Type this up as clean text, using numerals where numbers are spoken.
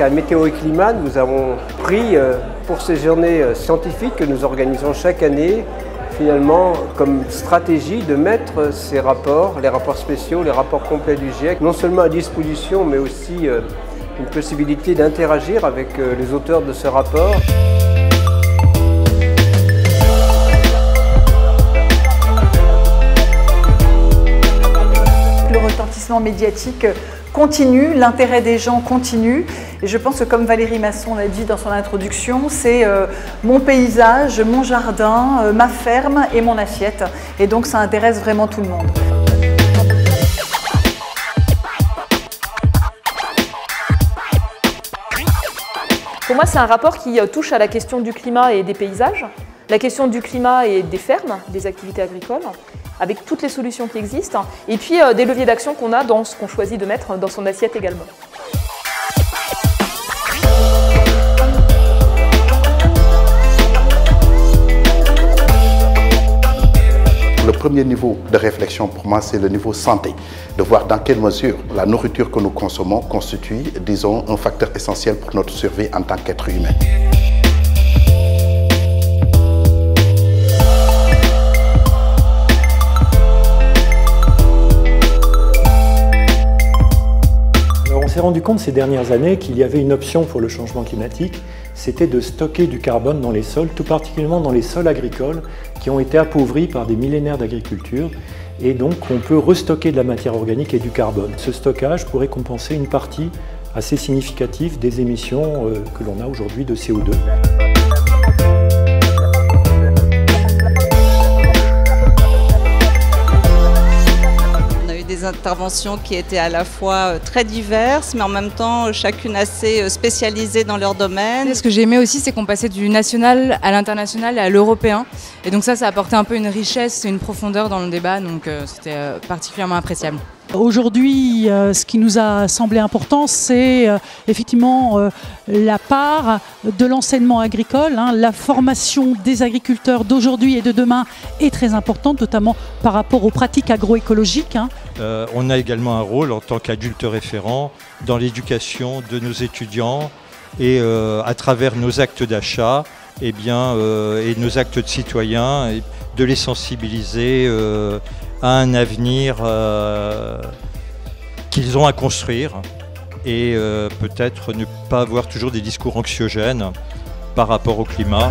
à Météo et Climat, nous avons pris pour ces journées scientifiques que nous organisons chaque année, finalement comme stratégie de mettre ces rapports, les rapports spéciaux, les rapports complets du GIEC, non seulement à disposition, mais aussi une possibilité d'interagir avec les auteurs de ce rapport. Le retentissement médiatique continue, l'intérêt des gens continue. Et je pense que comme Valérie Masson l'a dit dans son introduction, c'est mon paysage, mon jardin, ma ferme et mon assiette. Et donc ça intéresse vraiment tout le monde. Pour moi, c'est un rapport qui touche à la question du climat et des paysages, la question du climat et des fermes, des activités agricoles, avec toutes les solutions qui existent, et puis des leviers d'action qu'on a dans ce qu'on choisit de mettre dans son assiette également. Le premier niveau de réflexion pour moi, c'est le niveau santé, de voir dans quelle mesure la nourriture que nous consommons constitue, disons, un facteur essentiel pour notre survie en tant qu'être humain. On s'est rendu compte ces dernières années qu'il y avait une option pour le changement climatique, c'était de stocker du carbone dans les sols, tout particulièrement dans les sols agricoles qui ont été appauvris par des millénaires d'agriculture. Et donc on peut restocker de la matière organique et du carbone. Ce stockage pourrait compenser une partie assez significative des émissions que l'on a aujourd'hui de CO2. Des interventions qui étaient à la fois très diverses, mais en même temps chacune assez spécialisée dans leur domaine. Ce que j'ai aimé aussi, c'est qu'on passait du national à l'international et à l'européen. Et donc ça a apporté un peu une richesse et une profondeur dans le débat, donc c'était particulièrement appréciable. Aujourd'hui, ce qui nous a semblé important, c'est effectivement la part de l'enseignement agricole. La formation des agriculteurs d'aujourd'hui et de demain est très importante, notamment par rapport aux pratiques agroécologiques. On a également un rôle en tant qu'adulte référent dans l'éducation de nos étudiants et à travers nos actes d'achat et nos actes de citoyens, de les sensibiliser à un avenir qu'ils ont à construire et peut-être ne pas avoir toujours des discours anxiogènes par rapport au climat.